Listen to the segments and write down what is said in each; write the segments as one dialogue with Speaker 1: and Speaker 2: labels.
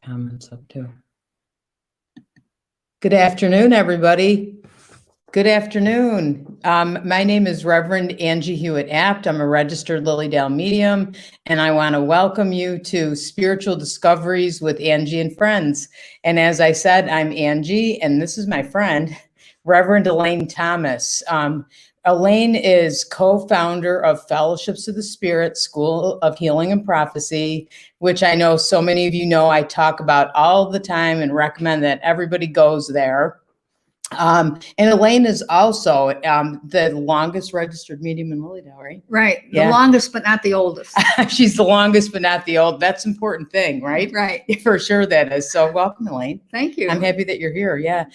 Speaker 1: Comments up too. Good afternoon, everybody. Good afternoon. My name is Reverend Angie Abt. I'm a registered Lilydale medium, and I want to welcome you to Spiritual Discoveries with Angie and Friends. And as I said, I'm Angie, and this is my friend, Reverend Elaine Thomas. Elaine is co-founder of Fellowships of the Spirit School of Healing and Prophecy, which I know so many of you know I talk about all the time and recommend that everybody goes there. And Elaine is also the longest registered medium in Lilydale, right?
Speaker 2: Right.
Speaker 1: Yeah.
Speaker 2: The longest, but not the oldest.
Speaker 1: She's the longest, but not the old. That's an important thing, right?
Speaker 2: Right.
Speaker 1: For sure that is. So welcome, Elaine.
Speaker 2: Thank you.
Speaker 1: I'm happy that you're here. Yeah.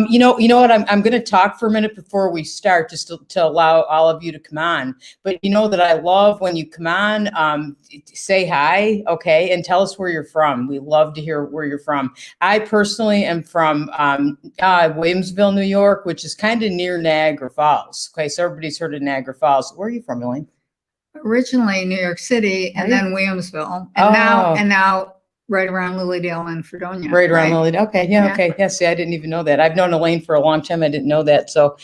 Speaker 1: You know what? I'm going to talk for a minute before we start, just to allow all of you to come on. But you know that I love when you come on, say hi, okay, and tell us where you're from. We love to hear where you're from. I personally am from Williamsville, New York, which is kind of near Niagara Falls. Okay, so everybody's heard of Niagara Falls. Where are you from, Elaine?
Speaker 2: Originally New York City, and then Williamsville, and now right around Lilydale and Fredonia.
Speaker 1: Right around Lilydale. Okay, yeah, okay. Yeah, see, I didn't even know that. I've known Elaine for a long time. I didn't know that. So,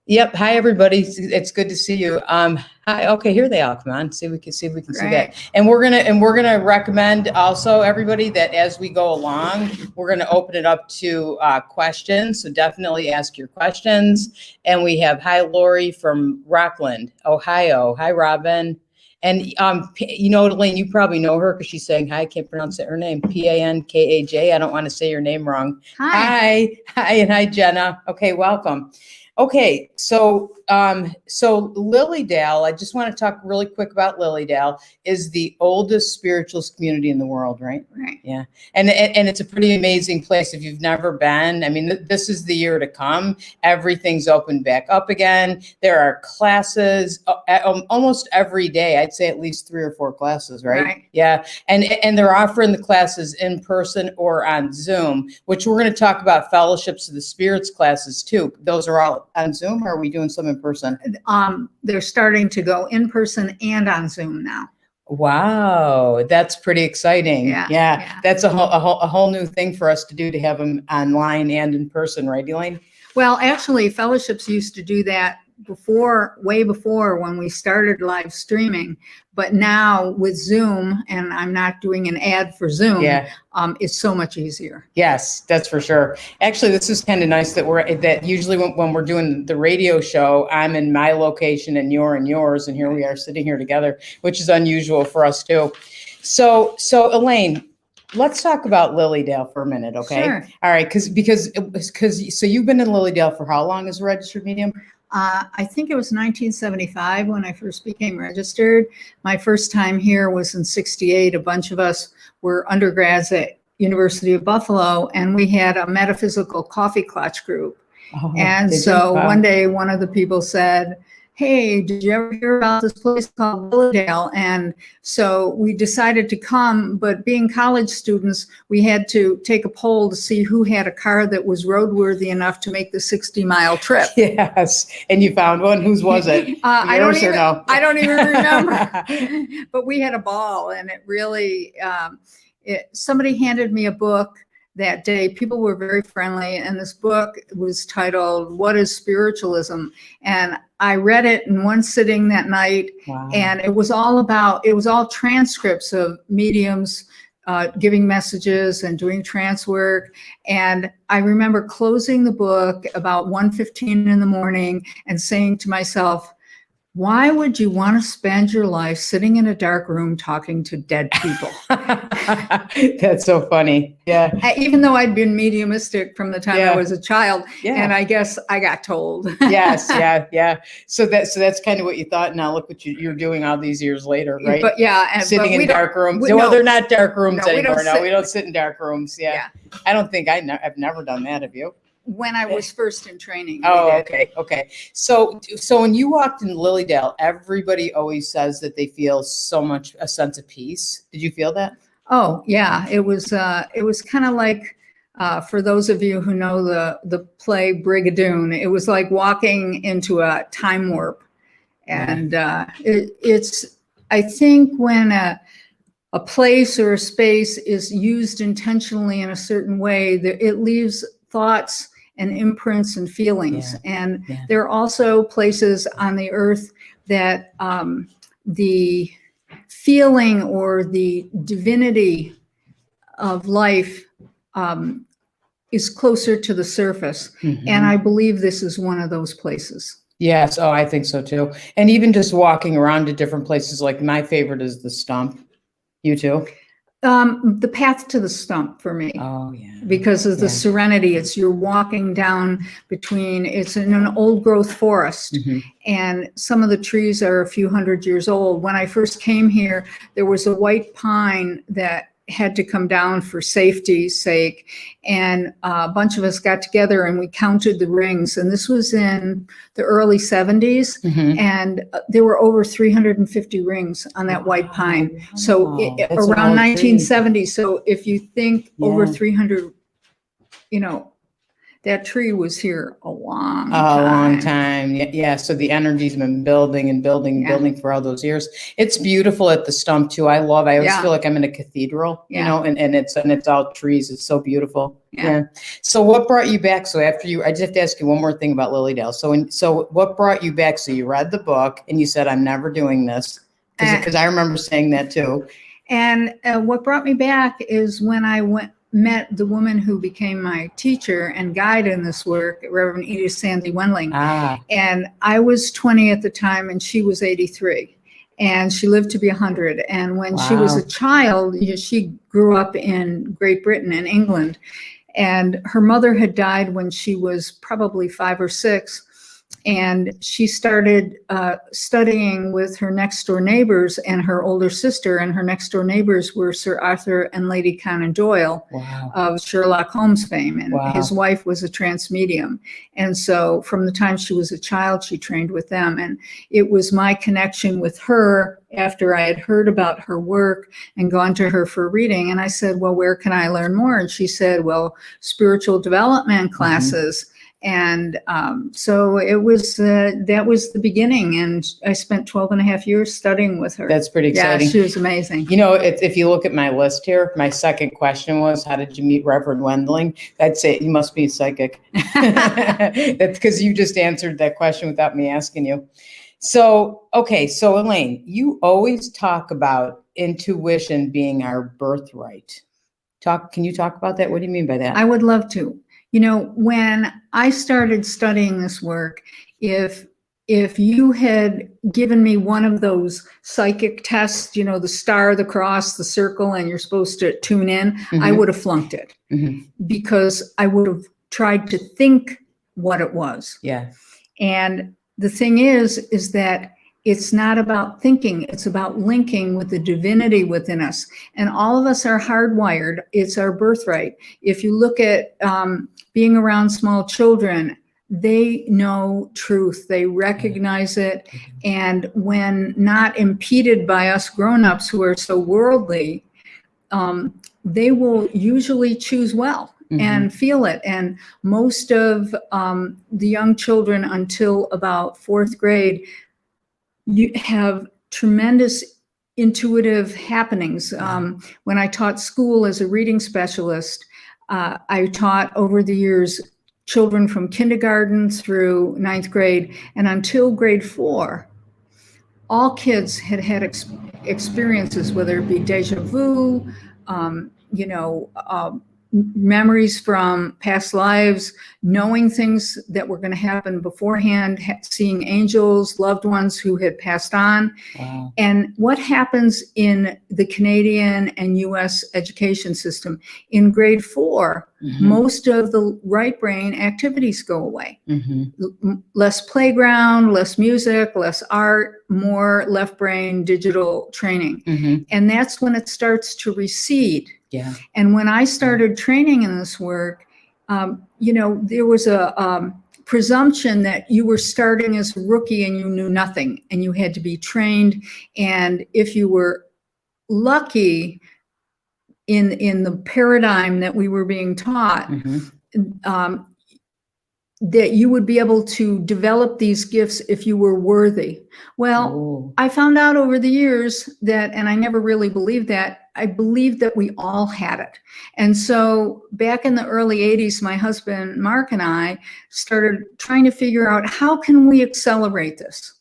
Speaker 1: yep. Hi, everybody. It's good to see you. Hi. Okay, here they all. Come on. See if we can see that. And we're gonna recommend also everybody that as we go along, we're gonna open it up to questions. So definitely ask your questions. And we have hi Lori from Rockland, Ohio. Hi, Robin. And you know, Elaine, you probably know her because she's saying hi. I can't pronounce her name. Pankaj. I don't want to say your name wrong. Hi, and hi, Jenna. Okay, welcome. Okay, so Lilydale, I just want to talk really quick about Lilydale, is the oldest spiritualist community in the world, right?
Speaker 2: Right.
Speaker 1: Yeah, and it's a pretty amazing place if you've never been. I mean, this is the year to come. Everything's opened back up again. There are classes almost every day. I'd say at least 3 or 4 classes, right?
Speaker 2: Right.
Speaker 1: Yeah, and they're offering the classes in person or on Zoom, which we're going to talk about Fellowships of the Spirits classes too. Those are all on Zoom, or are we doing some in person?
Speaker 2: They're starting to go in person and on Zoom now.
Speaker 1: Wow, that's pretty exciting. Yeah. That's a whole new thing for us to do, to have them online and in person, right, Elaine?
Speaker 2: Well, actually, Fellowships used to do that way before when we started live streaming, but now with Zoom, and I'm not doing an ad for Zoom, it's so much easier.
Speaker 1: Yes, that's for sure. Actually, this is kind of nice that usually when we're doing the radio show, I'm in my location and you're in yours, and here we are sitting here together, which is unusual for us too. So Elaine, let's talk about Lilydale for a minute, okay?
Speaker 2: Sure.
Speaker 1: All right, because so you've been in Lilydale for how long as a registered medium?
Speaker 2: I think it was 1975 when I first became registered. My first time here was in '68. A bunch of us were undergrads at University of Buffalo, and we had a metaphysical coffee clutch group. And so one day, one of the people said, "Hey, did you ever hear about this place called Lilydale?" And so we decided to come, but being college students, we had to take a poll to see who had a car that was roadworthy enough to make the 60-mile trip.
Speaker 1: Yes, and you found one. Whose was it?
Speaker 2: I don't even remember. But we had a ball, and it really, somebody handed me a book that day. People were very friendly, and this book was titled "What is Spiritualism?" And I read it in one sitting that night.
Speaker 1: Wow.
Speaker 2: And it was all transcripts of mediums giving messages and doing trance work. And I remember closing the book about 1:15 in the morning and saying to myself, why would you want to spend your life sitting in a dark room talking to dead people?
Speaker 1: That's so funny. Yeah.
Speaker 2: Even though I'd been mediumistic from the time I was a child, and I guess I got told.
Speaker 1: Yes. Yeah. So that's kind of what you thought. Now look what you're doing all these years later, right?
Speaker 2: But
Speaker 1: sitting in dark rooms. Well, they're not dark rooms anymore. We don't sit in dark rooms. Yeah. I don't think I've never done that. Have you?
Speaker 2: When I was first in training.
Speaker 1: Oh, okay. So when you walked in Lilydale, everybody always says that they feel so much a sense of peace. Did you feel that?
Speaker 2: Oh, yeah. It was kind of like, for those of you who know the play Brigadoon, it was like walking into a time warp. And it's, I think when a place or a space is used intentionally in a certain way, it leaves thoughts and imprints and feelings. And there are also places on the earth that the feeling or the divinity of life is closer to the surface. And I believe this is one of those places.
Speaker 1: Yes. Oh, I think so too. And even just walking around to different places, like my favorite is the stump. You too?
Speaker 2: The path to the stump for me.
Speaker 1: Oh, yeah.
Speaker 2: Because of the serenity. You're walking down between, it's in an old growth forest. And some of the trees are a few hundred years old. When I first came here, there was a white pine that had to come down for safety's sake. And a bunch of us got together and we counted the rings. And this was in the early 70s. And there were over 350 rings on that white pine. So around 1970. So if you think over 300, you know, that tree was here a long time.
Speaker 1: Yeah. So the energy's been building and building and building for all those years. It's beautiful at the stump too. I always feel like I'm in a cathedral, you know, and it's all trees. It's so beautiful. Yeah. So what brought you back? So after I just have to ask you one more thing about Lilydale. So what brought you back? So you read the book and you said, I'm never doing this. Because I remember saying that too.
Speaker 2: And what brought me back is when I met the woman who became my teacher and guide in this work, Reverend Edith Sandy Wendling. And I was 20 at the time and she was 83. And she lived to be 100. And when she was a child, she grew up in Great Britain and England. And her mother had died when she was probably 5 or 6. And she started studying with her next door neighbors and her older sister, and her next door neighbors were Sir Arthur and Lady Conan Doyle of Sherlock Holmes fame, and his wife was a trance medium. And so from the time she was a child, she trained with them. And it was my connection with her after I had heard about her work and gone to her for reading. And I said, well, where can I learn more? And she said, well, spiritual development classes. And so it was, that was the beginning. And I spent 12 and a half years studying with her.
Speaker 1: That's pretty exciting.
Speaker 2: Yeah, she was amazing.
Speaker 1: You know, if you look at my list here, my second question was, how did you meet Reverend Wendling? I'd say you must be psychic. That's because you just answered that question without me asking you. So, okay. So Elaine, you always talk about intuition being our birthright. Can you talk about that? What do you mean by that?
Speaker 2: I would love to. You know, when I started studying this work, if you had given me one of those psychic tests, you know, the star, the cross, the circle, and you're supposed to tune in, I would have flunked it because I would have tried to think what it was.
Speaker 1: Yeah.
Speaker 2: And the thing is that it's not about thinking, it's about linking with the divinity within us. And all of us are hardwired. It's our birthright. If you look at being around small children, they know truth, they recognize it. And when not impeded by us grown-ups who are so worldly, they will usually choose well and feel it. And most of the young children until about 4th grade, you have tremendous intuitive happenings. When I taught school as a reading specialist, I taught over the years children from kindergarten through 9th grade, and until grade 4, all kids had experiences, whether it be deja vu, you know, memories from past lives, knowing things that were going to happen beforehand, seeing angels, loved ones who had passed on.
Speaker 1: Wow.
Speaker 2: And what happens in the Canadian and US education system, in grade 4, most of the right brain activities go away. Less playground, less music, less art, more left brain digital training. And that's when it starts to recede.
Speaker 1: Yeah.
Speaker 2: And when I started training in this work, you know, there was a presumption that you were starting as a rookie and you knew nothing and you had to be trained. And if you were lucky in the paradigm that we were being taught, that you would be able to develop these gifts if you were worthy. Well,
Speaker 1: Ooh.
Speaker 2: I found out over the years that, and I never really believed that, I believed that we all had it. And so back in the early 80s, my husband, Mark, and I started trying to figure out, how can we accelerate this?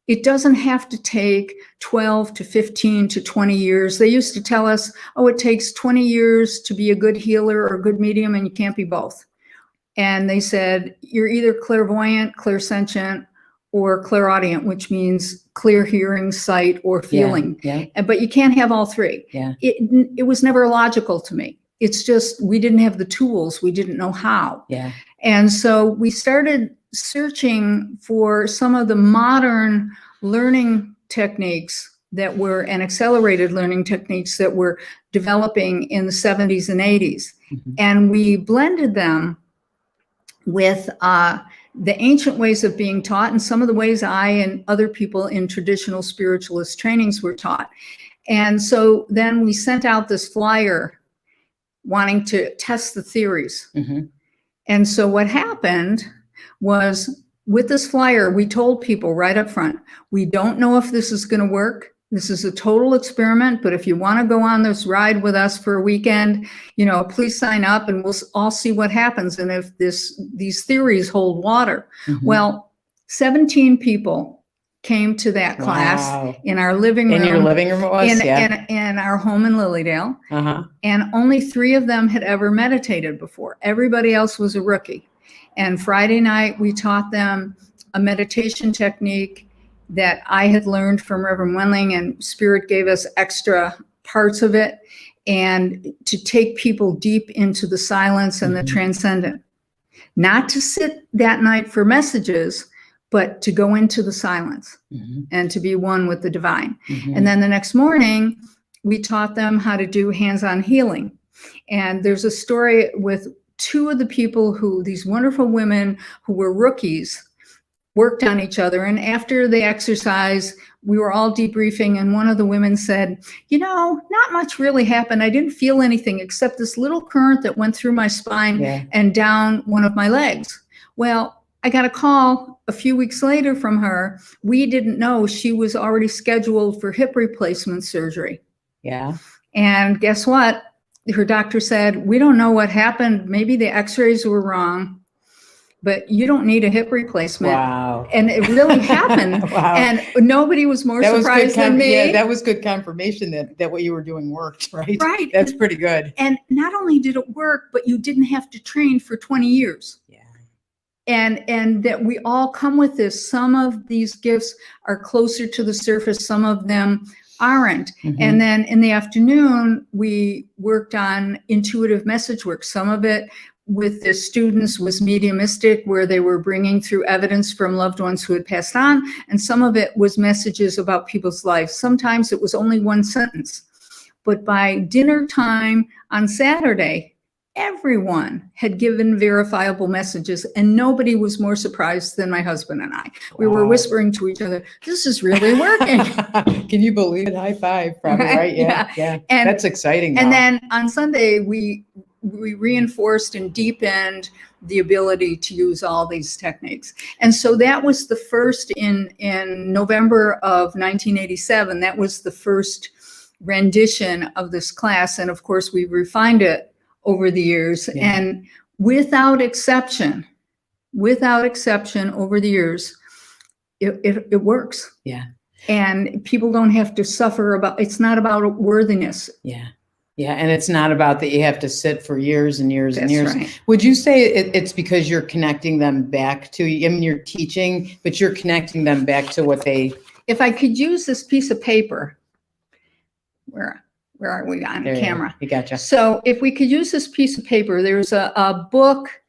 Speaker 2: It doesn't have to take 12 to 15 to 20 years. They used to tell us, oh, it takes 20 years to be a good healer or a good medium, and you can't be both. And they said, you're either clairvoyant, clairsentient, or clairaudient, which means clear hearing, sight, or feeling.
Speaker 1: Yeah.
Speaker 2: But you can't have all three.
Speaker 1: Yeah.
Speaker 2: It was never logical to me. It's just, we didn't have the tools. We didn't know how.
Speaker 1: Yeah.
Speaker 2: And so we started searching for some of the modern learning techniques that were, and accelerated learning techniques that were developing in the 70s and 80s.
Speaker 1: Mm-hmm.
Speaker 2: And we blended them with the ancient ways of being taught and some of the ways I and other people in traditional spiritualist trainings were taught. And so then we sent out this flyer wanting to test the theories.
Speaker 1: Mm-hmm.
Speaker 2: And so what happened was, with this flyer, we told people right up front, we don't know if this is going to work. This is a total experiment, but if you want to go on this ride with us for a weekend, please sign up and we'll all see what happens. And if these theories hold water.
Speaker 1: Mm-hmm.
Speaker 2: Well, 17 people came to that class in our living room.
Speaker 1: In your living room it was?
Speaker 2: In our home in Lilydale.
Speaker 1: Uh-huh.
Speaker 2: And only 3 of them had ever meditated before. Everybody else was a rookie. And Friday night, we taught them a meditation technique that I had learned from Reverend Wendling, and Spirit gave us extra parts of it, and to take people deep into the silence and the transcendent. Not to sit that night for messages, but to go into the silence and to be one with the divine. And then the next morning, we taught them how to do hands-on healing. And there's a story with 2 of the people who, these wonderful women who were rookies, worked on each other. And after the exercise, we were all debriefing, and one of the women said, not much really happened. I didn't feel anything except this little current that went through my spine and down one of my legs. Well, I got a call a few weeks later from her. We didn't know she was already scheduled for hip replacement surgery.
Speaker 1: Yeah.
Speaker 2: And guess what? Her doctor said, we don't know what happened. Maybe the x-rays were wrong, but you don't need a hip replacement.
Speaker 1: Wow.
Speaker 2: And it really happened. Wow. And nobody was more surprised than me.
Speaker 1: Yeah, that was good confirmation that what you were doing worked, right?
Speaker 2: Right.
Speaker 1: That's pretty good.
Speaker 2: And not only did it work, but you didn't have to train for 20 years.
Speaker 1: Yeah.
Speaker 2: And that we all come with this. Some of these gifts are closer to the surface. Some of them aren't. And then in the afternoon, we worked on intuitive message work. Some of it with the students was mediumistic, where they were bringing through evidence from loved ones who had passed on. And some of it was messages about people's lives. Sometimes it was only one sentence. But by dinner time on Saturday, everyone had given verifiable messages, and nobody was more surprised than my husband and I. We were whispering to each other, this is really working.
Speaker 1: Can you believe it? High five, probably, right? Yeah. And that's exciting.
Speaker 2: And then on Sunday, we reinforced and deepened the ability to use all these techniques. And so that was the first in November of 1987. That was the first rendition of this class. And of course, we refined it over the years, and without exception, over the years, it works. Yeah. And people don't have to suffer it's not about worthiness.
Speaker 1: Yeah. Yeah. And it's not about that you have to sit for years and years and years.
Speaker 2: Right.
Speaker 1: Would you say it's because you're connecting them back to, you're teaching, but you're connecting them back to what they...
Speaker 2: If I could use this piece of paper, where are we on camera?
Speaker 1: You gotcha.
Speaker 2: So if we could use this piece of paper, there's a book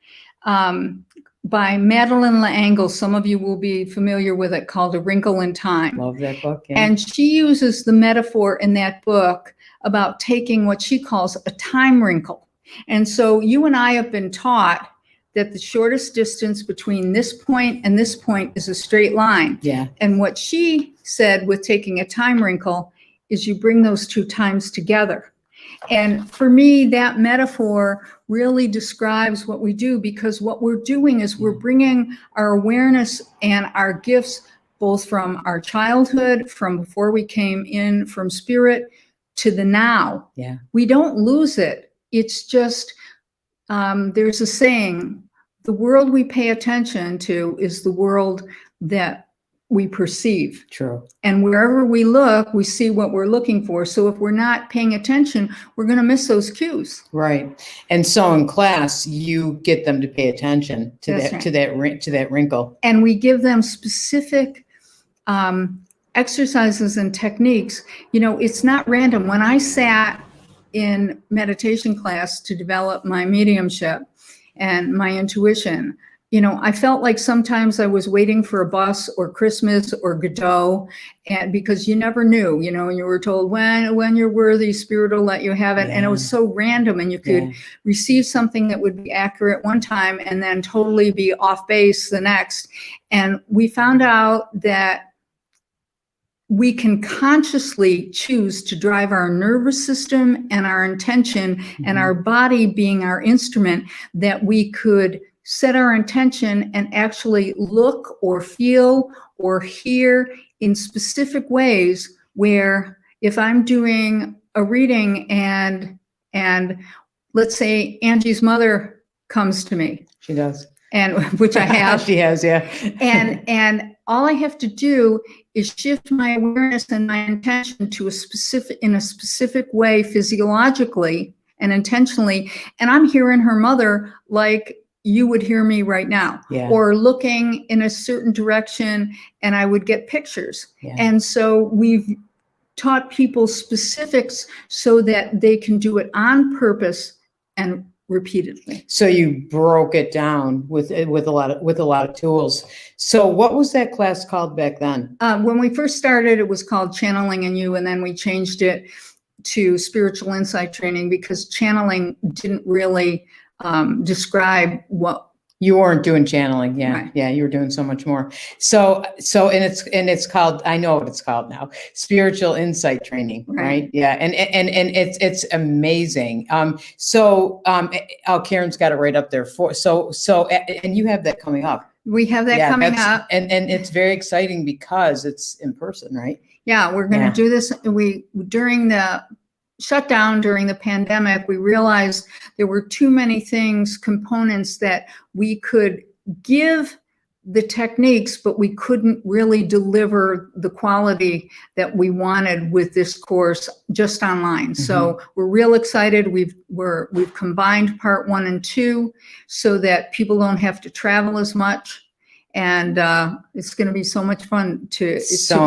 Speaker 2: by Madeleine L'Engle. Some of you will be familiar with it, called A Wrinkle in Time.
Speaker 1: Love that book. Yeah.
Speaker 2: And she uses the metaphor in that book about taking what she calls a time wrinkle. And so you and I have been taught that the shortest distance between this point and this point is a straight line.
Speaker 1: Yeah.
Speaker 2: And what she said with taking a time wrinkle is you bring those 2 times together. And for me, that metaphor really describes what we do, because what we're doing is we're bringing our awareness and our gifts, both from our childhood, from before we came in from spirit, to the now.
Speaker 1: Yeah.
Speaker 2: We don't lose it. It's just, there's a saying, the world we pay attention to is the world that we perceive.
Speaker 1: True.
Speaker 2: And wherever we look, we see what we're looking for. So if we're not paying attention, we're going to miss those cues.
Speaker 1: Right. And so in class, you get them to pay attention to
Speaker 2: That's
Speaker 1: that,
Speaker 2: right.
Speaker 1: to that wrinkle.
Speaker 2: And we give them specific exercises and techniques. You know, it's not random. When I sat in meditation class to develop my mediumship and my intuition, you know, I felt like sometimes I was waiting for a bus or Christmas or Godot, and because you never knew, you know, and you were told when you're worthy, spirit will let you have it.
Speaker 1: Yeah.
Speaker 2: And it was so random, and you could receive something that would be accurate one time and then totally be off base the next. And we found out that we can consciously choose to drive our nervous system and our intention, and our body being our instrument, that we could set our intention and actually look or feel or hear in specific ways, where if I'm doing a reading and let's say Angie's mother comes to me.
Speaker 1: She does.
Speaker 2: And which I have.
Speaker 1: She has, yeah.
Speaker 2: And all I have to do is shift my awareness and my intention to in a specific way, physiologically and intentionally. And I'm hearing her mother like you would hear me right now, or looking in a certain direction, and I would get pictures. And so we've taught people specifics so that they can do it on purpose and repeatedly.
Speaker 1: So you broke it down with a lot of tools. So what was that class called back then?
Speaker 2: When we first started, it was called Channeling in You, and then we changed it to Spiritual Insight Training, because channeling didn't really describe what.
Speaker 1: You weren't doing channeling. Yeah.
Speaker 2: Right.
Speaker 1: Yeah. You were doing so much more. So, and it's called, I know what it's called now, Spiritual Insight Training. Right. Yeah. And it's amazing. Karen's got it right up there and you have that coming up.
Speaker 2: We have that coming up.
Speaker 1: And it's very exciting because it's in person, right?
Speaker 2: Yeah. We're going to do this. During the shutdown, during the pandemic, we realized there were too many components that we could give the techniques, but we couldn't really deliver the quality that we wanted with this course just online. So we're real excited. We've combined part 1 and 2 so that people don't have to travel as much. And it's going to be so much fun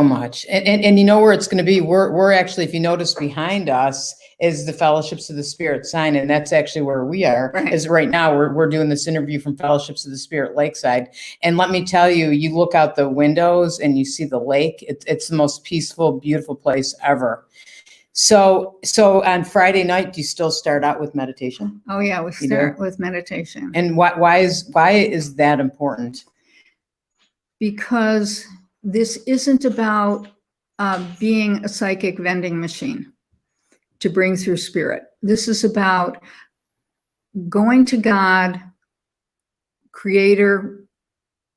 Speaker 2: much.
Speaker 1: And you know where it's going to be? We're actually, if you notice behind us is the Fellowships of the Spirit sign. And that's actually where we are.
Speaker 2: Right.
Speaker 1: Is right now we're doing this interview from Fellowships of the Spirit Lakeside. And let me tell you, you look out the windows and you see the lake. It's the most peaceful, beautiful place ever. So on Friday night, do you still start out with meditation?
Speaker 2: Oh yeah, we start with meditation.
Speaker 1: And why is that important?
Speaker 2: Because this isn't about being a psychic vending machine to bring through spirit. This is about going to God, Creator,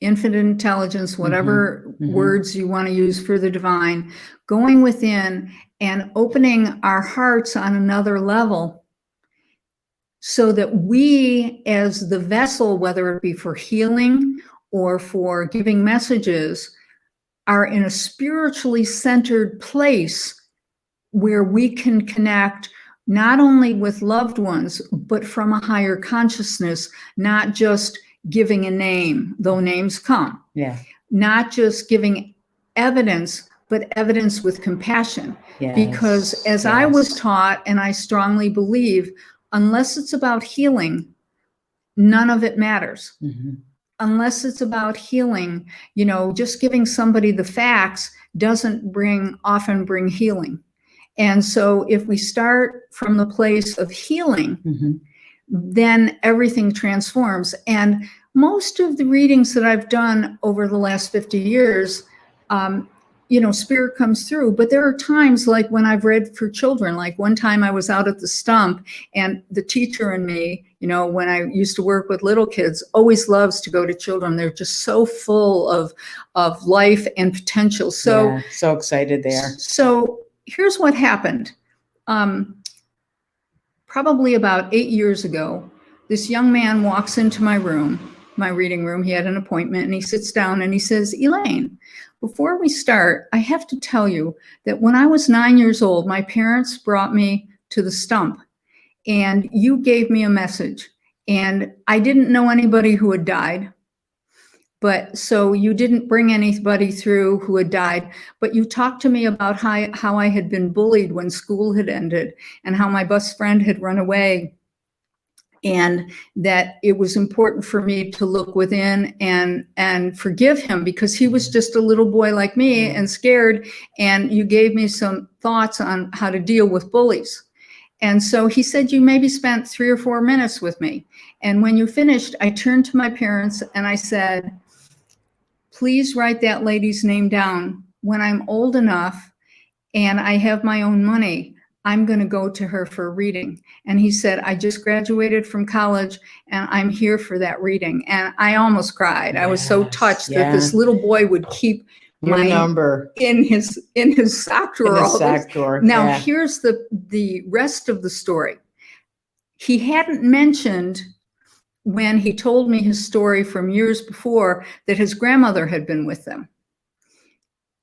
Speaker 2: infinite intelligence, whatever words you want to use for the divine, going within and opening our hearts on another level, so that we, as the vessel, whether it be for healing or for giving messages, are in a spiritually centered place where we can connect not only with loved ones, but from a higher consciousness, not just giving a name, though names come. Yeah. Not just giving evidence, but evidence with compassion. Yes. Because as I was taught, and I strongly believe, unless it's about healing, none of it matters. Unless it's about healing, just giving somebody the facts doesn't often bring healing. And so if we start from the place of healing, then everything transforms. And most of the readings that I've done over the last 50 years, spirit comes through. But there are times like when I've read for children, like one time I was out at the stump, and the teacher and me, when I used to work with little kids, always loves to go to children. They're just so full of life and potential. So,
Speaker 1: yeah, so excited there.
Speaker 2: So here's what happened. Probably about 8 years ago, this young man walks into my room, my reading room. He had an appointment, and he sits down and he says, "Elaine, before we start, I have to tell you that when I was 9 years old, my parents brought me to the stump, and you gave me a message, and I didn't know anybody who had died. But so you didn't bring anybody through who had died, but you talked to me about how I had been bullied when school had ended, and how my best friend had run away, and that it was important for me to look within and forgive him, because he was just a little boy like me and scared, and you gave me some thoughts on how to deal with bullies." And so he said, "You maybe spent 3 or 4 minutes with me. And when you finished, I turned to my parents and I said, please write that lady's name down. When I'm old enough and I have my own money, I'm going to go to her for a reading." And he said, "I just graduated from college and I'm here for that reading." And I almost cried. I was so touched that this little boy would keep
Speaker 1: your
Speaker 2: my
Speaker 1: number
Speaker 2: in his sock drawer. Now, here's the rest of the story. He hadn't mentioned, when he told me his story from years before, that his grandmother had been with them.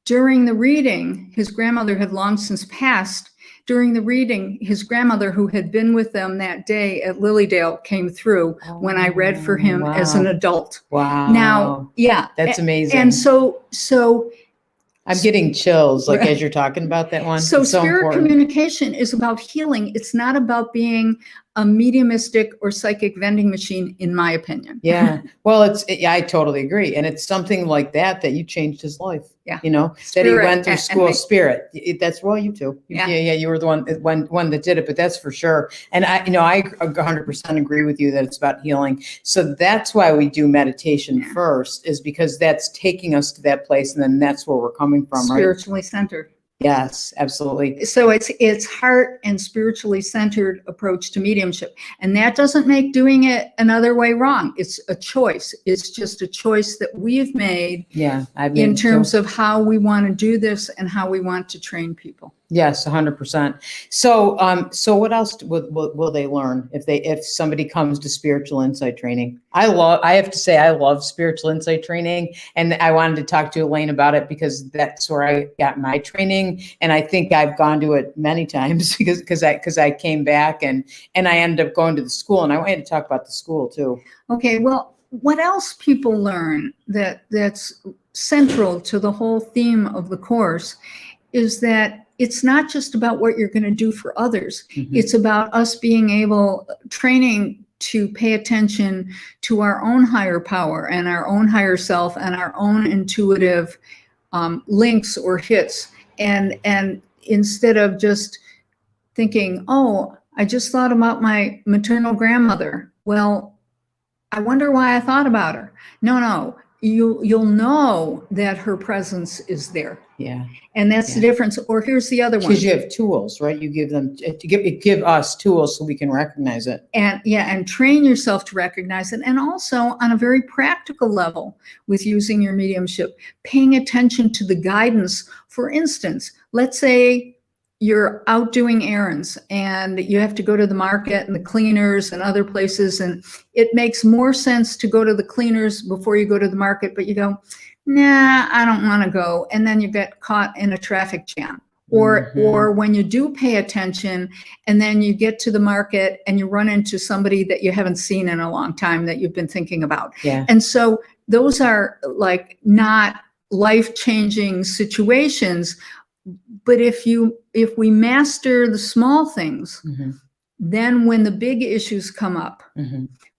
Speaker 2: During the reading, his grandmother had long since passed. During the reading, his grandmother, who had been with them that day at Lilydale, came through when I read for him as an adult.
Speaker 1: Wow.
Speaker 2: Now, yeah.
Speaker 1: That's amazing.
Speaker 2: And so
Speaker 1: I'm getting chills, like, as you're talking about that one.
Speaker 2: So spirit communication is about healing. It's not about being a mediumistic or psychic vending machine, in my opinion.
Speaker 1: Yeah. Well, I totally agree. And it's something like that you changed his life.
Speaker 2: Yeah.
Speaker 1: That he went through school of spirit. That's, well, you too. Yeah. You were the one that did it, but that's for sure. And I 100% agree with you that it's about healing. So that's why we do meditation first, is because that's taking us to that place. And then that's where we're coming from, right?
Speaker 2: Spiritually centered.
Speaker 1: Yes, absolutely.
Speaker 2: So it's heart and spiritually centered approach to mediumship. And that doesn't make doing it another way wrong. It's a choice. It's just a choice that we've made in terms of how we want to do this and how we want to train people.
Speaker 1: Yes, 100%. So what else will they learn if somebody comes to spiritual insight training? I have to say, I love spiritual insight training, and I wanted to talk to Elaine about it because that's where I got my training, and I think I've gone to it many times because I came back and I ended up going to the school, and I wanted to talk about the school too.
Speaker 2: Okay, well, what else people learn that's central to the whole theme of the course is that it's not just about what you're going to do for others. Mm-hmm. It's about us being training to pay attention to our own higher power and our own higher self and our own intuitive links or hits. And instead of just thinking, oh, I just thought about my maternal grandmother. Well, I wonder why I thought about her. No, you'll know that her presence is there. Yeah. And that's the difference. Or here's the other one.
Speaker 1: Because you have tools, right? You give us tools so we can recognize it.
Speaker 2: And train yourself to recognize it. And also on a very practical level with using your mediumship, paying attention to the guidance. For instance, let's say you're out doing errands and you have to go to the market and the cleaners and other places, and it makes more sense to go to the cleaners before you go to the market, but you go, nah, I don't want to go. And then you get caught in a traffic jam. Or when you do pay attention and then you get to the market and you run into somebody that you haven't seen in a long time that you've been thinking about. Yeah. And so those are like not life-changing situations. But if we master the small things, then when the big issues come up,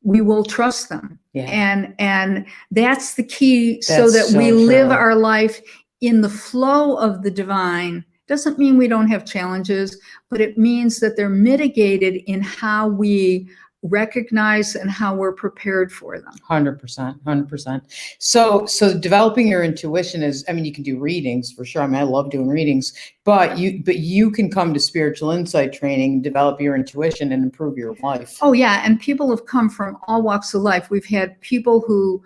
Speaker 2: we will trust them. Yeah. And that's the key, so that we live our life in the flow of the divine. Doesn't mean we don't have challenges, but it means that they're mitigated in how we recognize and how we're prepared for them.
Speaker 1: 100%, 100%. So developing your intuition is, I mean, you can do readings for sure. I mean, I love doing readings, but you can come to spiritual insight training, develop your intuition and improve your life.
Speaker 2: Oh yeah, and people have come from all walks of life. We've had people who,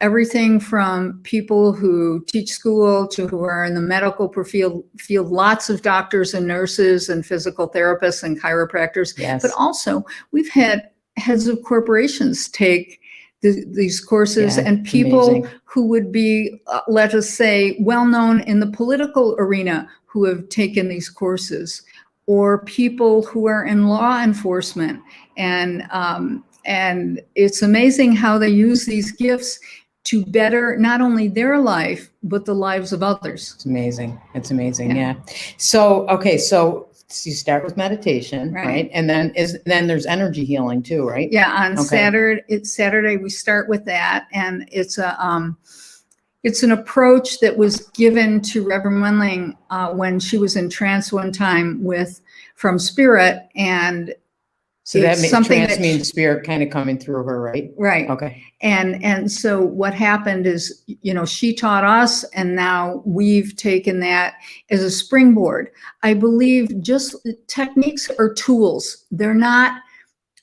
Speaker 2: everything from people who teach school to who are in the medical field, lots of doctors and nurses and physical therapists and chiropractors.
Speaker 1: Yes.
Speaker 2: But also we've had heads of corporations take these courses,
Speaker 1: Yeah,
Speaker 2: and people
Speaker 1: amazing.
Speaker 2: who would be, let us say, well-known in the political arena who have taken these courses, or people who are in law enforcement. And it's amazing how they use these gifts to better not only their life, but the lives of others.
Speaker 1: It's amazing. It's amazing. Yeah. So, okay. So you start with meditation, right? And then there's energy healing too, right?
Speaker 2: Yeah. On Saturday, we start with that. And it's an approach that was given to Reverend Wendling when she was in trance one time from Spirit. And
Speaker 1: so that means spirit kind of coming through her, right?
Speaker 2: Right.
Speaker 1: Okay.
Speaker 2: And so what happened is, she taught us, and now we've taken that as a springboard. I believe just techniques are tools. They're not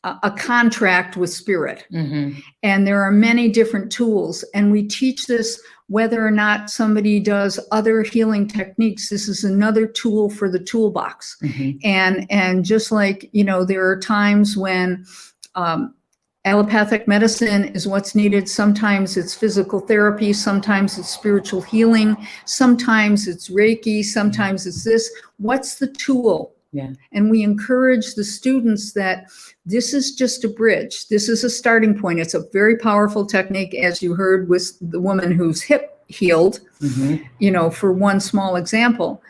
Speaker 2: a contract with Spirit.
Speaker 1: Mm-hmm.
Speaker 2: And there are many different tools. And we teach this whether or not somebody does other healing techniques. This is another tool for the toolbox.
Speaker 1: Mm-hmm.
Speaker 2: And just like, there are times when allopathic medicine is what's needed. Sometimes it's physical therapy. Sometimes it's spiritual healing. Sometimes it's Reiki. Sometimes it's this. What's the tool?
Speaker 1: Yeah.
Speaker 2: And we encourage the students that this is just a bridge. This is a starting point. It's a very powerful technique, as you heard with the woman whose hip healed,
Speaker 1: mm-hmm.
Speaker 2: For one small example.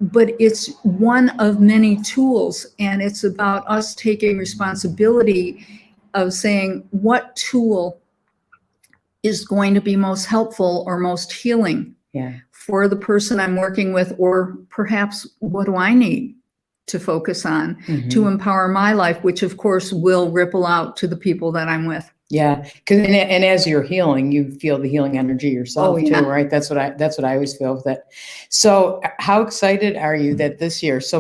Speaker 2: But it's one of many tools, and it's about us taking responsibility of saying what tool is going to be most helpful or most healing for the person I'm working with, or perhaps what do I need to focus on to empower my life, which of course will ripple out to the people that I'm with.
Speaker 1: Yeah, and as you're healing, you feel the healing energy yourself too, right? That's what I always feel with it. So, how excited are you that this year? So,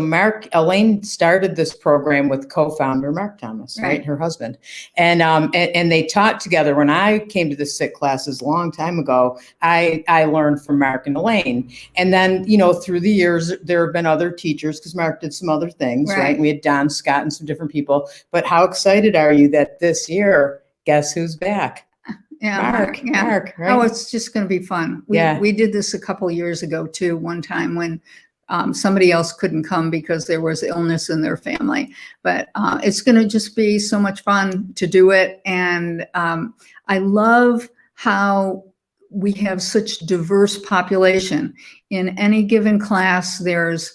Speaker 1: Elaine started this program with co-founder Mark Thomas, right? Her husband, and they taught together. When I came to the SIT classes a long time ago, I learned from Mark and Elaine, and then through the years there have been other teachers because Mark did some other things, right? We had Don Scott and some different people. But how excited are you that this year? Guess who's back?
Speaker 2: Mark,
Speaker 1: right?
Speaker 2: Oh, it's just going to be fun. We did this a couple of years ago too, one time when somebody else couldn't come because there was illness in their family. But it's going to just be so much fun to do it. And I love how we have such diverse population. In any given class, there's,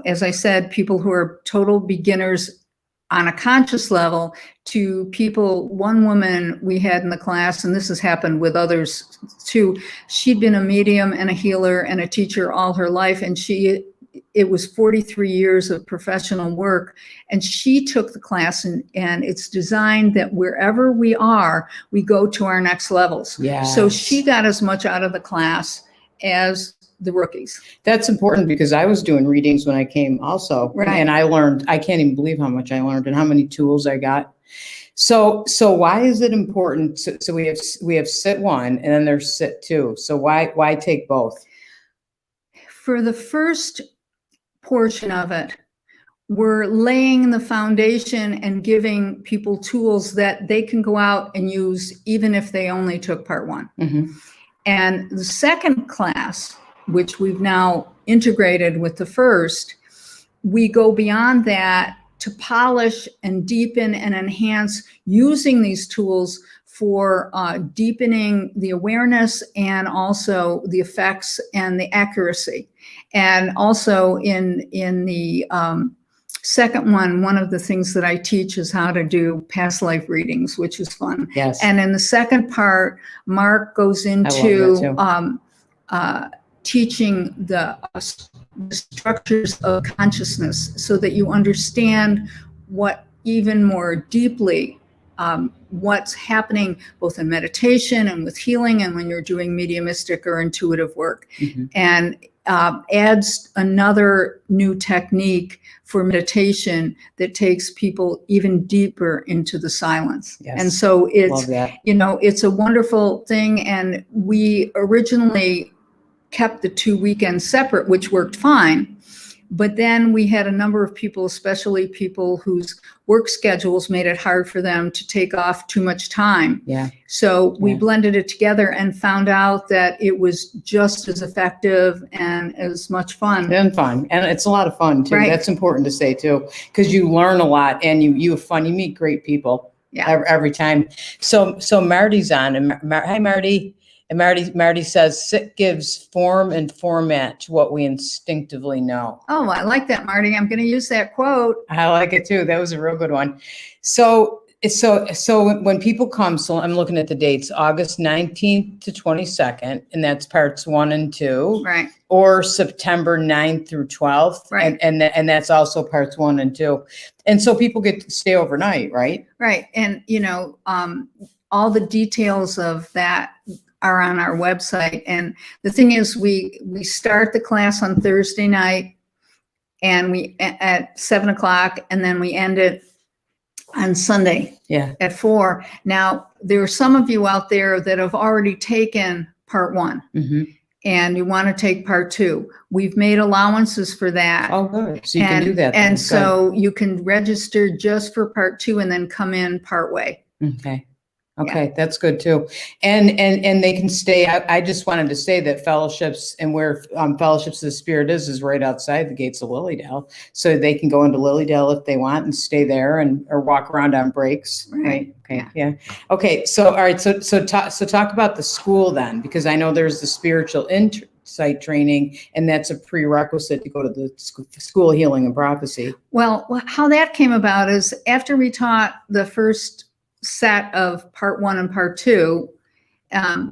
Speaker 2: as I said, people who are total beginners on a conscious level to people. One woman we had in the class, and this has happened with others too, she'd been a medium and a healer and a teacher all her life, and it was 43 years of professional work, and she took the class, and it's designed that wherever we are, we go to our next levels. So she got as much out of the class as the rookies. That's important because I was doing readings when I came also. And I learned, I can't even believe how much I learned and how many tools I got. So why is it important? So we have SIT 1 and then there's SIT 2. So why take both? For the first portion of it, we're laying the foundation and giving people tools that they can go out and use even if they only took part 1. And the second class, which we've now integrated with the first, we go beyond that to polish and deepen and enhance using these tools for deepening the awareness and also the effects and the accuracy. And also in the second one of the things that I teach is how to do past life readings, which is fun. And in the second part, Mark goes into teaching the structures of consciousness so that you understand what even more deeply what's happening both in meditation and with healing and when you're doing mediumistic or intuitive work, and adds another new technique for meditation that takes people even deeper into the silence.
Speaker 1: Yes.
Speaker 2: And so it's,
Speaker 1: Love that.
Speaker 2: it's a wonderful thing. And we originally kept the 2 weekends separate, which worked fine. But then we had a number of people, especially people whose work schedules made it hard for them to take off too much time.
Speaker 1: Yeah.
Speaker 2: So we blended it together and found out that it was just as effective and as much fun.
Speaker 1: And fun. And it's a lot of fun too.
Speaker 2: Right.
Speaker 1: That's important to say too, because you learn a lot and you have fun. You meet great people every time. So Marty's on. And hi, Marty. And Marty says, SIT gives form and format to what we instinctively know.
Speaker 2: Oh, I like that, Marty. I'm going to use that quote.
Speaker 1: I like it too. That was a real good one. So when people come, so I'm looking at the dates, August 19th to 22nd, and that's parts 1 and 2.
Speaker 2: Right.
Speaker 1: Or September 9th through 12th.
Speaker 2: Right.
Speaker 1: And that's also parts 1 and 2. And so people get to stay overnight, right?
Speaker 2: Right. And, all the details of that are on our website. And the thing is, we start the class on Thursday night and we at 7:00, and then we end it on Sunday at 4. Now, there are some of you out there that have already taken part 1 and you want to take part 2. We've made allowances for that.
Speaker 1: Oh, good. So you can do that.
Speaker 2: And so you can register just for part 2 and then come in part way.
Speaker 1: Okay, that's good too. And they can stay. I just wanted to say that fellowships and where Fellowships of the Spirit is right outside the gates of Lilydale. So they can go into Lilydale if they want and stay there or walk around on breaks. Right. Okay. Yeah. Okay. So, all right. So talk about the school then, because I know there's the spiritual insight training, and that's a prerequisite to go to the school Healing and Prophecy.
Speaker 2: Well, how that came about is after we taught the first set of part 1 and part 2,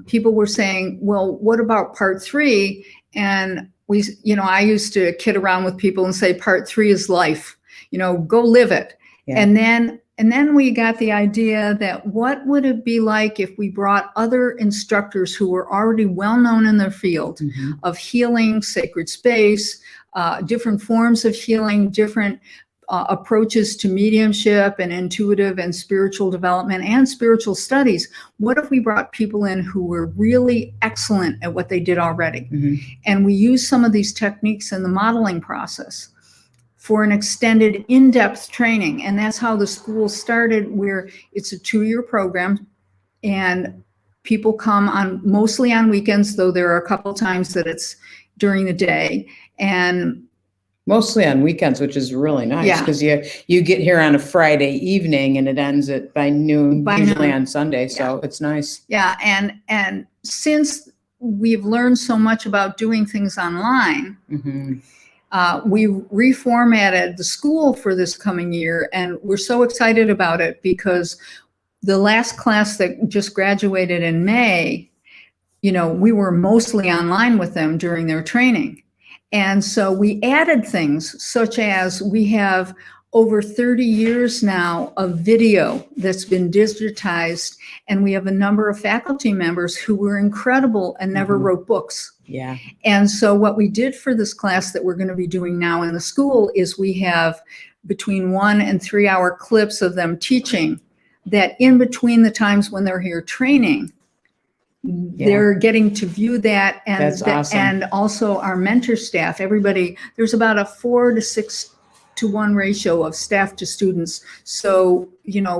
Speaker 2: people were saying, well, what about part 3? And I used to kid around with people and say, part 3 is life, go live it. Yeah. And then we got the idea that what would it be like if we brought other instructors who were already well known in their field of healing, sacred space, different forms of healing, different approaches to mediumship and intuitive and spiritual development and spiritual studies. What if we brought people in who were really excellent at what they did already? And we use some of these techniques in the modeling process for an extended in-depth training. And that's how the school started, where it's a 2-year program and people come mostly on weekends, though there are a couple times that it's during the day. And
Speaker 1: mostly on weekends, which is really nice because you get here on a Friday evening and it ends by noon, usually on Sunday. So it's nice.
Speaker 2: Yeah. And since we've learned so much about doing things online, we reformatted the school for this coming year, and we're so excited about it because the last class that just graduated in May, we were mostly online with them during their training. And so we added things such as we have over 30 years now of video that's been digitized, and we have a number of faculty members who were incredible and never wrote books.
Speaker 1: Yeah.
Speaker 2: And so what we did for this class that we're going to be doing now in the school is we have between 1 and 3 hour clips of them teaching that in between the times when they're here training, they're getting to view that. And
Speaker 1: that's awesome.
Speaker 2: And also our mentor staff, everybody, there's about a 4 to 6 to 1 ratio of staff to students. So,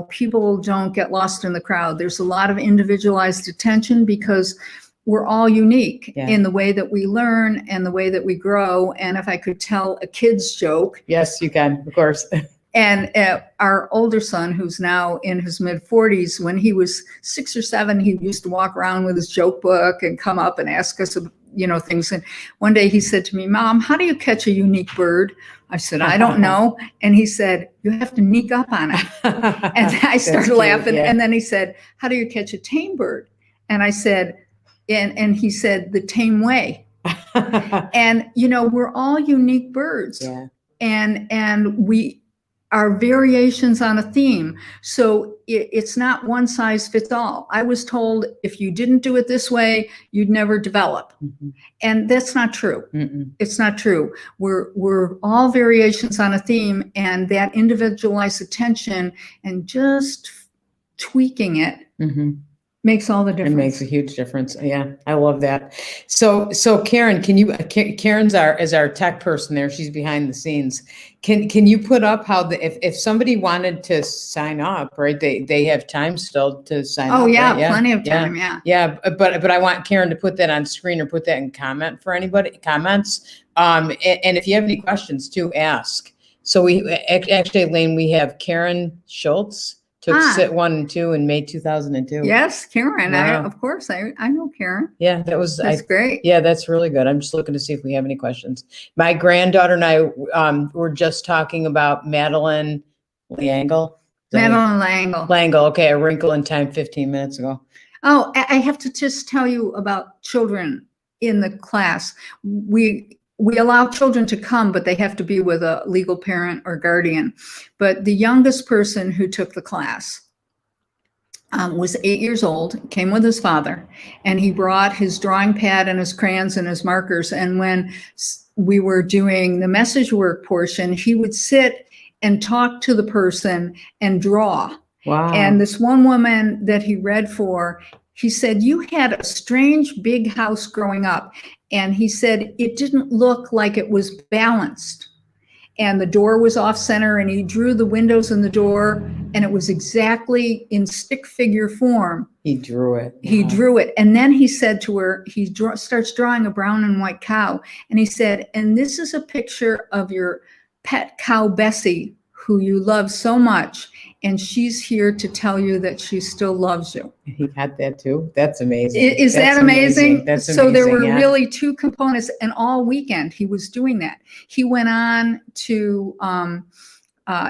Speaker 2: people don't get lost in the crowd. There's a lot of individualized attention because we're all unique in the way that we learn and the way that we grow. And if I could tell a kid's joke.
Speaker 1: Yes, you can, of course.
Speaker 2: And our older son, who's now in his mid-40s, when he was 6 or 7, he used to walk around with his joke book and come up and ask us, things. And one day he said to me, "Mom, how do you catch a unique bird?" I said, "I don't know." And he said, "You have to sneak up on it." And I started laughing. Yeah. And then he said, "How do you catch a tame bird?" And I said, and he said, "The tame way." And, we're all unique birds.
Speaker 1: Yeah.
Speaker 2: And we are variations on a theme. So it's not one size fits all. I was told if you didn't do it this way, you'd never develop.
Speaker 1: Mhm.
Speaker 2: And that's not true.
Speaker 1: Mm-mm.
Speaker 2: It's not true. We're all variations on a theme, and that individualized attention and just tweaking it
Speaker 1: Mhm.
Speaker 2: makes all the
Speaker 1: It
Speaker 2: difference.
Speaker 1: makes a huge difference. Yeah, I love that. So Karen, can you, Karen's is our tech person there. She's behind the scenes. Can you put up how if somebody wanted to sign up, right? They have time still to sign up.
Speaker 2: Oh yeah,
Speaker 1: right?
Speaker 2: plenty of time. Yeah.
Speaker 1: Yeah, but I want Karen to put that on screen or put that in comments. And if you have any questions too, ask. So actually, Elaine, we have Karen Schultz. Took sit 1 and 2 in May 2002.
Speaker 2: Yes, Karen.
Speaker 1: Wow.
Speaker 2: Of course, I know Karen.
Speaker 1: Yeah, that's
Speaker 2: great.
Speaker 1: Yeah, that's really good. I'm just looking to see if we have any questions. My granddaughter and I were just talking about Madeline Langle.
Speaker 2: Madeline Langle.
Speaker 1: Langle. Okay, A Wrinkle in Time 15 minutes ago.
Speaker 2: Oh, I have to just tell you about children in the class. We allow children to come, but they have to be with a legal parent or guardian. But the youngest person who took the class was 8 years old, came with his father, and he brought his drawing pad and his crayons and his markers. And when we were doing the message work portion, he would sit and talk to the person and draw.
Speaker 1: Wow.
Speaker 2: And this one woman that he read for, he said, you had a strange big house growing up. And he said, it didn't look like it was balanced. And the door was off center, and he drew the windows in the door, and it was exactly in stick figure form.
Speaker 1: He drew it.
Speaker 2: He drew it. And then he said to her, starts drawing a brown and white cow. And he said, and this is a picture of your pet cow, Bessie, who you love so much. And she's here to tell you that she still loves you.
Speaker 1: He had that too. That's amazing.
Speaker 2: Is that amazing?
Speaker 1: That's amazing.
Speaker 2: So there were really two components, and all weekend he was doing that. He went on to,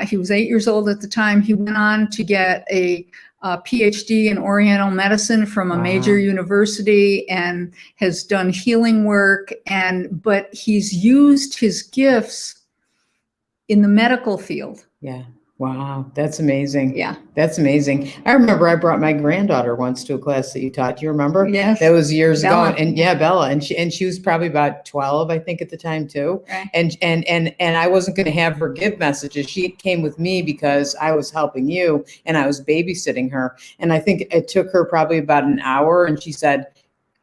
Speaker 2: he was 8 years old at the time. He went on to get a PhD in Oriental medicine from a major university, and has done healing work. But he's used his gifts in the medical field.
Speaker 1: Yeah. Wow, that's amazing.
Speaker 2: Yeah.
Speaker 1: That's amazing. I remember I brought my granddaughter once to a class that you taught. Do you remember?
Speaker 2: Yes.
Speaker 1: That was years
Speaker 2: Bella.
Speaker 1: ago. And yeah, Bella. And she was probably about 12, I think, at the time too.
Speaker 2: Right.
Speaker 1: And I wasn't going to have her give messages. She came with me because I was helping you and I was babysitting her. And I think it took her probably about an hour, and she said,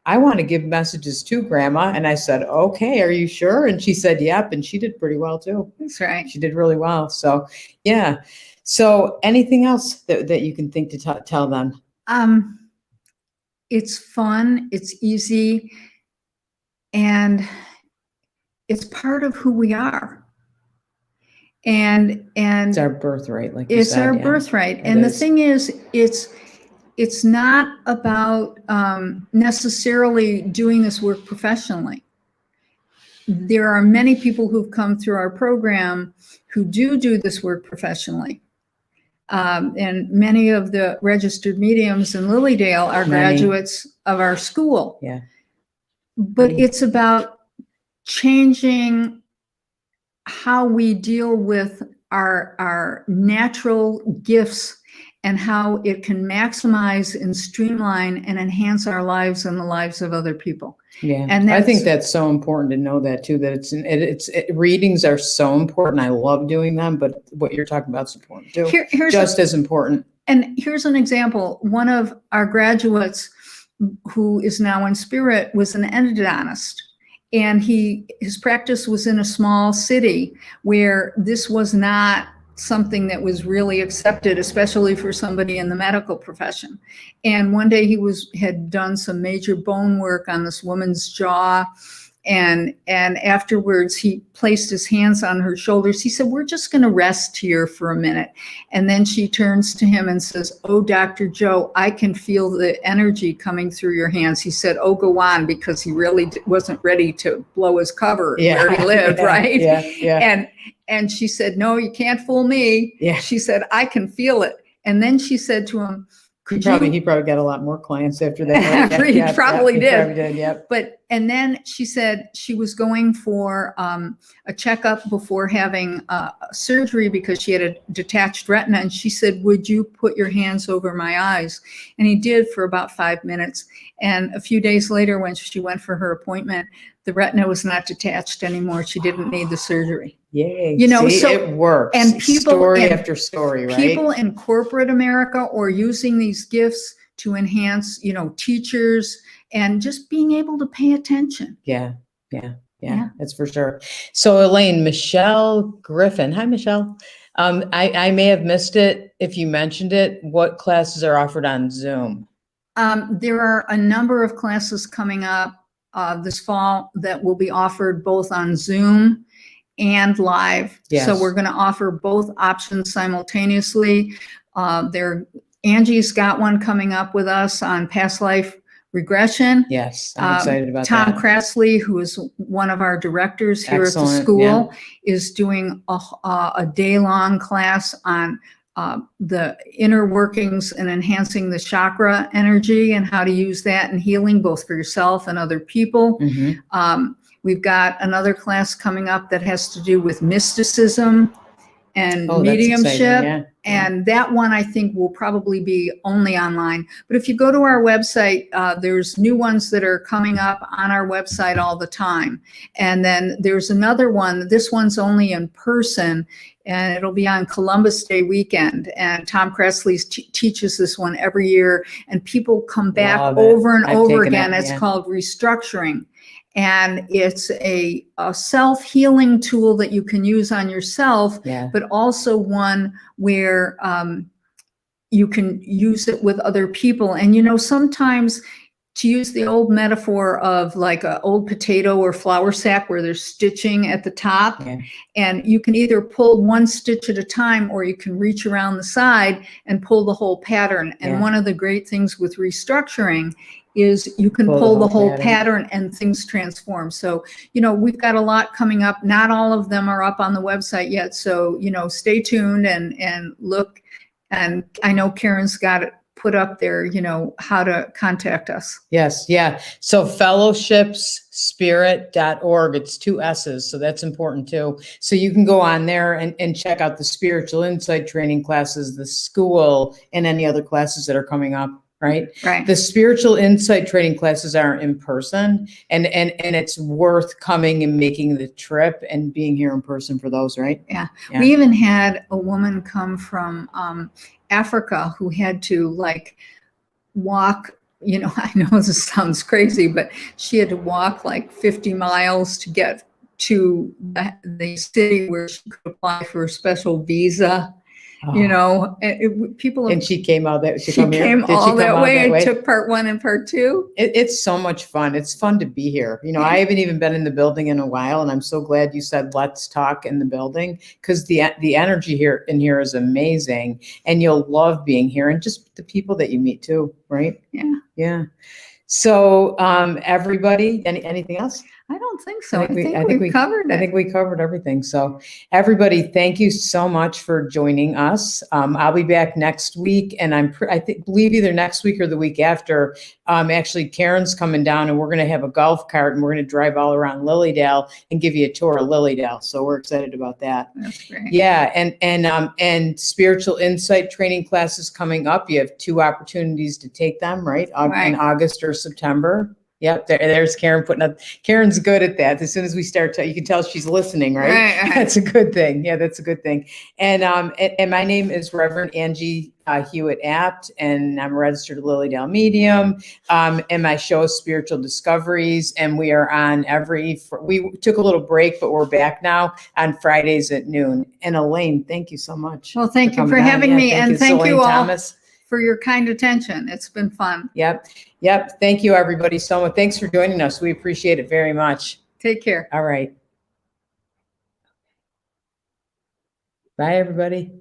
Speaker 1: I want to give messages too, Grandma. And I said, okay, are you sure? And she said, yep. And she did pretty well too.
Speaker 2: That's right.
Speaker 1: She did really well. So, yeah. So anything else that you can think to tell them?
Speaker 2: It's fun, it's easy, and it's part of who we are. And
Speaker 1: It's our birthright, like you said.
Speaker 2: It's our birthright. And the thing is, it's not about necessarily doing this work professionally. There are many people who've come through our program who do this work professionally. And many of the registered mediums in Lilydale are graduates of our school.
Speaker 1: Yeah.
Speaker 2: But it's about changing how we deal with our natural gifts and how it can maximize and streamline and enhance our lives and the lives of other people.
Speaker 1: Yeah,
Speaker 2: and
Speaker 1: I think that's so important to know that too, that readings are so important. I love doing them, but what you're talking about is important too. Just as important.
Speaker 2: And here's an example. One of our graduates who is now in spirit was an endodontist. And his practice was in a small city where this was not something that was really accepted, especially for somebody in the medical profession. And one day he had done some major bone work on this woman's jaw. And afterwards he placed his hands on her shoulders. He said, we're just going to rest here for a minute. And then she turns to him and says, oh, Dr. Joe, I can feel the energy coming through your hands. He said, oh, go on, because he really wasn't ready to blow his cover where he lived, right?
Speaker 1: Yeah.
Speaker 2: And she said, no, you can't fool me.
Speaker 1: Yeah.
Speaker 2: She said, I can feel it. And then she said to him,
Speaker 1: he probably got a lot more clients after that.
Speaker 2: He probably did.
Speaker 1: Yep.
Speaker 2: But and then she said she was going for a checkup before having surgery because she had a detached retina. And she said, would you put your hands over my eyes? And he did for about 5 minutes. And a few days later, when she went for her appointment, the retina was not detached anymore. She didn't need the surgery.
Speaker 1: Yay.
Speaker 2: You know,
Speaker 1: see,
Speaker 2: so
Speaker 1: it works.
Speaker 2: and people
Speaker 1: story after story, right?
Speaker 2: People in corporate America or using these gifts to enhance, you know, teachers and just being able to pay attention.
Speaker 1: Yeah. That's for sure. So Elaine, Michelle Griffin. Hi, Michelle. I may have missed it if you mentioned it. What classes are offered on Zoom?
Speaker 2: There are a number of classes coming up this fall that will be offered both on Zoom and live.
Speaker 1: Yes.
Speaker 2: So we're going to offer both options simultaneously. Angie's got one coming up with us on past life regression.
Speaker 1: Yes, I'm excited about
Speaker 2: Tom
Speaker 1: that.
Speaker 2: Crassley, who is one of our directors here at the
Speaker 1: Excellent,
Speaker 2: school, is doing a day-long class on the inner workings and enhancing the chakra energy and how to use that in healing both for yourself and other people.
Speaker 1: Mhm.
Speaker 2: We've got another class coming up that has to do with mysticism and
Speaker 1: Oh, that's exciting,
Speaker 2: mediumship.
Speaker 1: yeah.
Speaker 2: And that one I think will probably be only online. But if you go to our website, there's new ones that are coming up on our website all the time. And then there's another one, this one's only in person, and it'll be on Columbus Day weekend. And Tom Crassley teaches this one every year, and people come back over and over again. It's called Restructuring. And it's a self-healing tool that you can use on yourself, but also one where you can use it with other people. And, you know, sometimes, to use the old metaphor of like an old potato or flour sack where there's stitching at the top, and you can either pull one stitch at a time or you can reach around the side and pull the whole pattern. And one of the great things with restructuring is you can pull the whole pattern and things transform. So, you know, we've got a lot coming up. Not all of them are up on the website yet. So, you know, stay tuned and look. And I know Karen's got it put up there, you know, how to contact us.
Speaker 1: Yes. Yeah. So fellowshipsspirit.org, it's 2 S's. So that's important too. So you can go on there and check out the spiritual insight training classes, the school, and any other classes that are coming up. Right. The spiritual insight training classes aren't in person, and it's worth coming and making the trip and being here in person for those. Right.
Speaker 2: Yeah. We even had a woman come from Africa who had to like walk, you know, I know this sounds crazy, but she had to walk like 50 miles to get to the city where she could apply for a special visa. You know, people.
Speaker 1: And she came out that
Speaker 2: she came all that way and took part 1 and part 2.
Speaker 1: It's so much fun. It's fun to be here. You know, I haven't even been in the building in a while, and I'm so glad you said let's talk in the building, because the energy here is amazing, and you'll love being here and just the people that you meet too. Right? Yeah. So, everybody, anything else?
Speaker 2: I don't think so. I think we covered it.
Speaker 1: I think we covered everything. So everybody, thank you so much for joining us. I'll be back next week, and I believe either next week or the week after. Actually, Karen's coming down, and we're going to have a golf cart, and we're going to drive all around Lilydale and give you a tour of Lilydale. So we're excited about that.
Speaker 2: That's great.
Speaker 1: Yeah, and spiritual insight training classes coming up. You have 2 opportunities to take them, right? In August or September. Yep, there's Karen putting up. Karen's good at that. As soon as we start, you can tell she's listening, right? That's a good thing. Yeah, that's a good thing. And my name is Reverend Angie Hewitt Abt, and I'm a registered Lilydale medium. And my show is Spiritual Discoveries, and we are on we took a little break, but we're back now on Fridays at noon. And Elaine, thank you so much.
Speaker 2: Well, thank you for having me, and thank you all for your kind attention. It's been fun.
Speaker 1: Yep. Thank you, everybody, so much. Thanks for joining us. We appreciate it very much.
Speaker 2: Take care.
Speaker 1: All right. Bye, everybody.